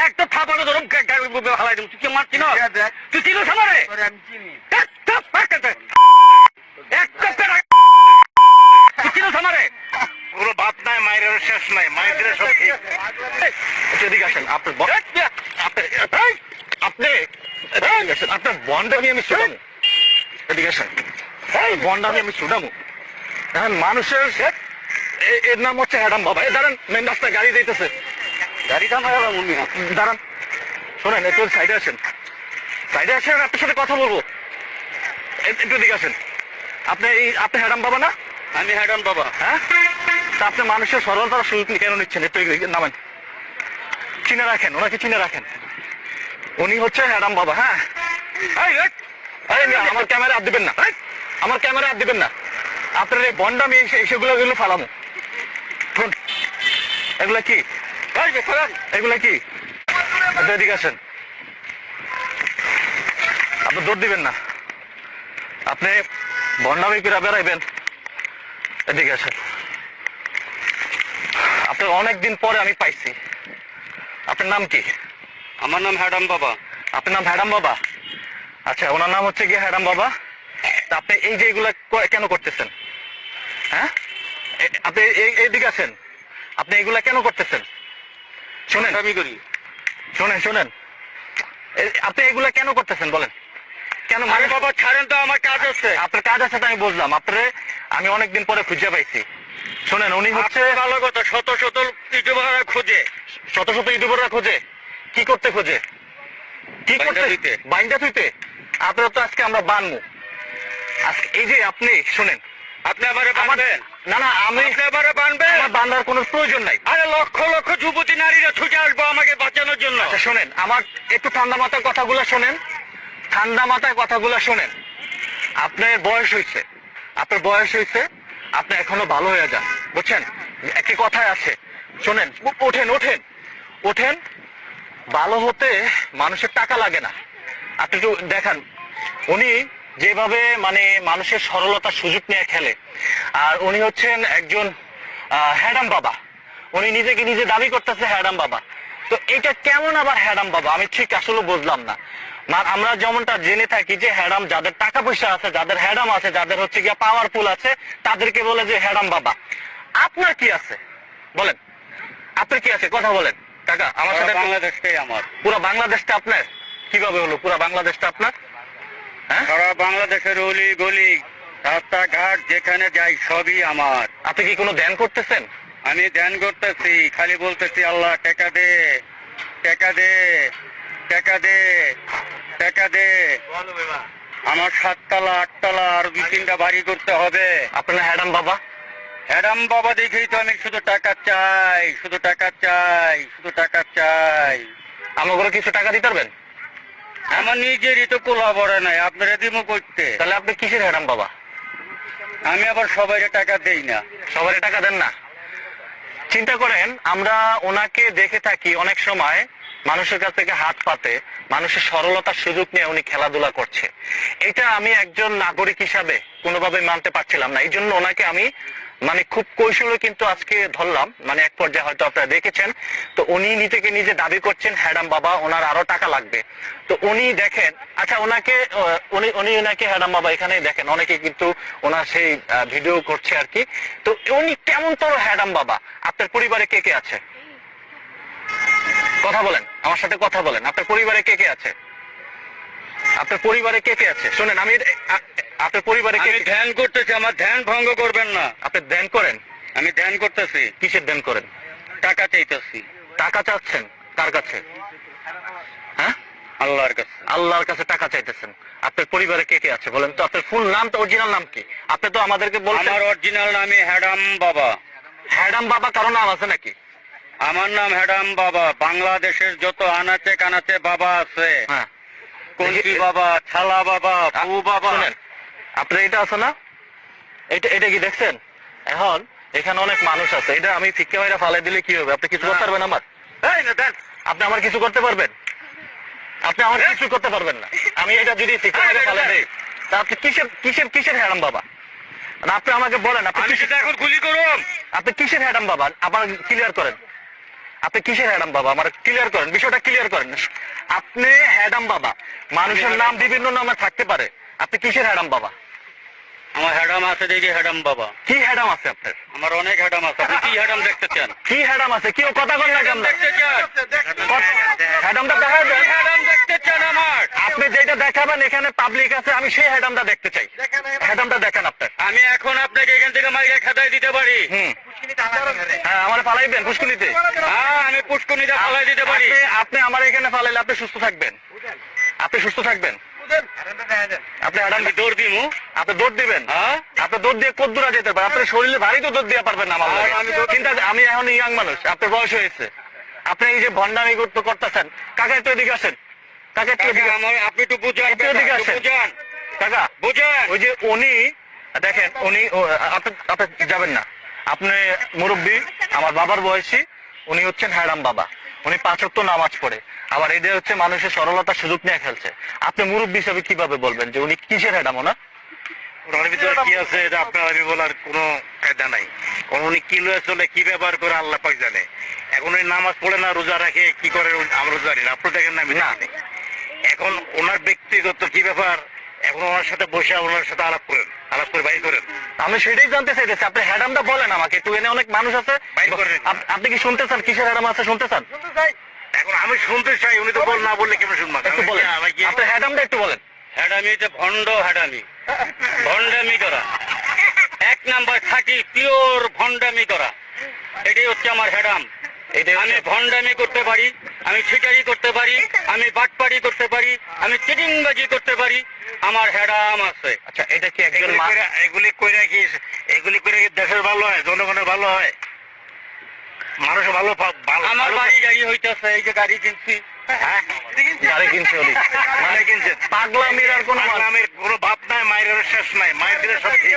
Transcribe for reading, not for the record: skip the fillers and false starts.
একটা থাপড়ে ধরুন হালাই দেবো। তুই কি আমার চিনো? তুই চিনোস আমারে? তুই চিনোস আমারে? পুরো বাপ নাই, মায়ের শেষ নাই, মায়ের সব ঠিক। এদিকে আসেন, আপনার আপনার বন্ডামি আমি ছুটামু। এদিকে আসেন, বন্ডামি আমি ছুটামু। এখন মানুষের এর নাম হচ্ছে অ্যাডাম বাবা। দাঁড়ান, মেন রাস্তায় গাড়ি দিতেছে, গাড়িটা দাঁড়ান। শোনেন, একটু সাইডে আসেন, সাইডে আসেন, আপনার সাথে কথা বলবো। একটু দিকে আসেন। আপনি হ্যাডাম বাবা না? আমি হ্যাডাম বাবা। হ্যাঁ, তা আপনি মানুষের সরলতার সুযোগ কেন নিচ্ছেন? একটু নামেন, চিনে রাখেন, ওনাকে চিনে রাখেন। উনি হচ্ছে হ্যাডাম বাবা। হ্যাঁ, আমার ক্যামেরা হাত দিবেন না, আমার ক্যামেরা হাত দিবেন না। আপনার এই বন্ডামি সেগুলো ফালামো। এগুলা কি? এগুলা কি? এদিকে আসেন, আপনি দৌড় দিবেন না, আপনি বন্ডামি করে বেড়াইবেন। এদিকে আসেন, আপনার অনেকদিন পরে আমি পাইছি। আপনার নাম কি? আমার নাম হ্যাডাম বাবা। আপনার নাম হ্যাডাম বাবা? আচ্ছা, ওনার নাম হচ্ছে গিয়ে হ্যাডাম বাবা। তা আপনি এই যে এগুলা কেন করতেছেন? হ্যাঁ, আপনি এইদিকে আছেন, আপনি এগুলা কেন করতেছেন? শোনেন, আমি করি, শোনেন, আপনি এগুলা কেন করতেছেন বলেন? কেন? মানে বাবা ছাড়েন তো, আমার কাজ আছে। আপনার কাজ আছে তো আমি বুঝলাম, আপনারে আমি অনেকদিন পরে খুঁজে পাইছি। শোনেন, উনি হচ্ছে ভালো কথা, শত শত ইউটিউবাররা খোঁজে, শত শত ইউটিউবাররা খোঁজে। কি করতে খোঁজে? কি করতে? বাইন্দা থুইতে। আপনারা তো আজকে আমরা বানবো। আজকে এই যে আপনি শোনেন, আপনি আমারে বানবেন? না না, আমি এবারে বানবেন। আমার বান্ধার কোনো প্রয়োজন নাই। আরে লক্ষ লক্ষ যুবতী নারীরা ছুটে আসবো আমাকে বাঁচানোর জন্য। আচ্ছা শোনেন, আমার একটু ঠান্ডা মাথায় কথাগুলো শোনেন, ঠান্ডা মাথায় কথাগুলো শোনেন। আপনার বয়স হয়েছে, আপনার বয়স হয়েছে, আপনি এখনো ভালো হয়ে যান, বুঝছেন? একই কথায় আছে, শোনেন, ওঠেন ওঠেন ওঠেন। ভালো হতে মানুষের টাকা লাগে না। আপনি একটু দেখান, উনি যেভাবে মানে মানুষের সরলতার সুযোগ নিয়ে খেলে, আর উনি হচ্ছেন একজন হ্যাডাম বাবা। উনি নিজেকে নিজে দাবি করতেছে হ্যাডাম বাবা। তো এটা কেমন আবার হ্যাডাম বাবা? আমি ঠিক আসলে বুঝলাম না। আমরা যেমনটা জেনে থাকি যে হ্যাডাম যাদের টাকা পয়সা আছে, যাদের হ্যাডাম আছে, যাদের হচ্ছে গিয়ে পাওয়ারফুল আছে, তাদেরকে বলে যে হ্যাডাম বাবা। আপনার কি আছে বলেন? আপনার কি আছে কথা বলেন কাকা। আমার সাথে বাংলাদেশটাই আমার, পুরো বাংলাদেশটা আপনার? কিভাবে হলো পুরো বাংলাদেশটা আপনার? হ্যাঁ, সারা বাংলাদেশের অলি গলি রাস্তাঘাট যেখানে যাই সবই আমার। আপনি কি কোনো ধ্যান করতেছেন? আমি ধ্যান করতেছি, খালি বলতেছি আল্লাহ টাকা দে, টাকা দে, টাকা দে, টাকা দে। আমার 7 তলা 8 তলা আর 2-3টা বাড়ি করতে হবে। আপনার হ্যাডাম বাবা? হ্যাডাম বাবা দেখেই তো আমি শুধু টাকা চাই, শুধু টাকা চাই, শুধু টাকা চাই। আমাকে কিছু টাকা দিতে পারবেন? আমার নিজেরই তো কোলা বড় নাই, আপনারা দিমু করতে। তাহলে আপনি কিসের হ্যাডাম বাবা? আমি আবার সবাইকে টাকা দেই না। সবাই টাকা দেন না? চিন্তা করেন, আমরা ওনাকে দেখে থাকি অনেক সময় মানুষের কাছ থেকে হাত পাতে, মানুষের সরলতার সুযোগ নিয়ে উনি খেলাধুলা করছে। এটা আমি একজন নাগরিক হিসাবে কোনোভাবে মানতে পারছিলাম না। এই জন্য ওনাকে আমি মানে খুব কৌশলে কিন্তু আজকে ধরলাম। মানে এক পর্যায়ে হয়তো আপনারা দেখেছেন, তো উনি নিজেকে নিজে দাবি করছেন হ্যাডাম বাবা, ওনার আরো টাকা লাগবে। তো উনি দেখেন, আচ্ছা ওনাকে উনি ওনাকে হ্যাডাম বাবা এখানে দেখেন, অনেকে কিন্তু ওনার সেই ভিডিও করছে আর কি। তো উনি কেমন তোর হ্যাডাম বাবা? আপনার পরিবারে কে কে আছে? কথা বলেন, আমার সাথে কথা বলেন। আপনার পরিবারে কে কে আছে? আপনার পরিবারে কে কে আছে? শোনেন, আমি আপনার পরিবারে কে? ধ্যান করতেছি, আমার ধ্যান ভঙ্গ করবেন না। আপনি ধ্যান করেন? আমি ধ্যান করতেছি। কিসের ধ্যান করেন? টাকা চাইতেছি। টাকা চাচ্ছেন কার কাছে? হ্যাঁ, আল্লাহর কাছে। আল্লাহর কাছে টাকা চাইতেছেন। আপনার পরিবারে কে কে আছে বলেন তো? আপনার ফুল নাম তো, অরিজিনাল নাম কি? আপনি তো আমাদেরকে বলছেন। আমার অরিজিনাল নামই হ্যাডাম বাবা। হ্যাডাম বাবা কারো নাম আছে নাকি? আমার নাম হ্যাডাম বাবা। বাংলাদেশের যত আনাচে কানাচে বাবা আছে, হ্যাঁ, কঞ্চি বাবা, ছালা বাবা, পু বাবা, আপনার এটা আছে না? এটা কি দেখছেন? এখন এখানে অনেক মানুষ আছে, এটা আমি ফিক্কা বাইরা ফালাই দিলে কি হবে? আপনি কিছু করতে পারবেন আমার? আপনি আমার কিছু করতে পারবেন? আপনি আমার কিছু করতে পারবেন না। আমি এটা যদি ফিক্কা বাইরা ফালাই দেই, তা আপনি কিসের কিসের কিসের হ্যাডাম বাবা? আপনি আমাকে বলেন, আপনি এখন গুলি করুন, আপনি কিসের হ্যাডাম বাবা? আপনার ক্লিয়ার করেন। আপনি কিসের হ্যাডাম বাবা? আমার ক্লিয়ার করেন, বিষয়টা ক্লিয়ার করেন। আপনি হ্যাডাম বাবা, মানুষের নাম বিভিন্ন নামে থাকতে পারে, আপনি কিসের হ্যাডাম বাবা? আমার হ্যাডাম আছে দেখি হ্যাডাম বাবা। কি হ্যাডাম আছে আপনার? আমার অনেক হ্যাডাম আছে। আপনি কি হ্যাডাম দেখতে চান? কি হ্যাডাম আছে? কেউ কথা বল না কেন? দেখতে চান? হ্যাডামটা দেখা কি যায়। হ্যাডাম দেখতে চান আমার? আপনি যেটা দেখাবেন এখানে পাবলিক আছে, আমি সেই হ্যাডামটা দেখতে চাই। হ্যাডামটা দেখান আপনার। আমি এখন আপনাকে এখান থেকে মাইকে খাতায় দিতে পারি। হ্যাঁ, আমার ফালাইবেন পুষ্কুনিতে? হ্যাঁ, আমি পুষ্কুনিতে ফালাই দিতে পারি। আপনি আমার এখানে ফালাইলে আপনি সুস্থ থাকবেন, আপনি সুস্থ থাকবেন। আপনি হ্যাডাম আমি দৌড় দিমু। আপনি দৌড় দিবেন? হ্যাঁ, আপনি দৌড় দিয়ে কত দূরে যেতে পারেন? আপনার শরীরে ভারী তো দৌড় দিয়ে পারবেন না আমার লগে। আমি দৌড়- চিন্তা, আমি এখন ইয়াং মানুষ, আপনার বয়স হয়েছে, আপনি এই যে ভণ্ডামি করতেছেন। কাকা একটু এদিকে আসেন, কাকা একটু এদিকে আসেন। আপনি একটু বুঝান, একটু এদিকে আসেন। বুঝান, কাকা বুঝান। ওই যে উনি দেখেন, উনি আপনি যাবেন না, আপনি মুরব্বী, আমার বাবার বয়সী, উনি হচ্ছেন হ্যাডাম বাবা। উনি 5 ওয়াক্ত নামাজ পড়ে, আবার এদের হচ্ছে মানুষের সরলতার সুযোগ নিয়ে খেলছে। আপনি মুরব্বী হিসাবে কিভাবে বলবেন যে উনি কিসের হ্যাডাম? না ওনার ভিতরে কি আছে এটা আপনার আমি বলার কোনো কায়দা নাই। কোন উনি কি লয়ে চলে, কি ব্যবহার করে আল্লাহ পাক জানে। এখন উনি নামাজ পড়ে না, রোজা রাখে, কি করে আমরা জানি না। আপনি দেখেন না, আমি জানি না। এখন ওনার ব্যক্তিগত কি ব্যাপার, এখন ওনার সাথে বসে ওনার সাথে আলাপ করেন, আলাপ করে বাইর করেন। আমি সেটাই জানতে চাইতেছি, আপনি হ্যাডামটা বলেন আমাকে একটু। এনে অনেক মানুষ আছে, বাইর করেন। আপনি কি শুনতে চান কিসের হ্যাডাম আছে? শুনতে চান? এখন আমি শুনতে চাই, উনি তো বল না বললে কেমন শুনবো? একটু বলেন, আপনার হ্যাডামটা একটু বলেন। হ্যাডামি যে ভণ্ড হ্যাডামি, ভণ্ডামি করা, 1 নাম্বার থাকি পিওর ভণ্ডামি করা, এটাই হচ্ছে আমার হ্যাডাম। এটাই আমি ভণ্ডামি করতে পারি, আমি ছিটারি করতে পারি, আমি বাটপাড়ি করতে পারি, আমি চিটিংবাজি করতে পারি, আমার হ্যাডাম আছে। আচ্ছা, এটা কি একজন এগুলি কইরা কি, এগুলি করে কি দেশের ভালো হয়, জনগণের ভালো হয়, মানুষ ভালো আমার বাড়ি গাড়ি হইতেছে, এই যে গাড়ি কিনছি। হ্যাঁ, গাড়ি কিনছে ওদিক? মানে কিনছেন পাগলামির আর কোনো পাগলামির কোনো ভাব নাই, মায়ের শেষ নাই, মায়ের দিলে সব ঠিক।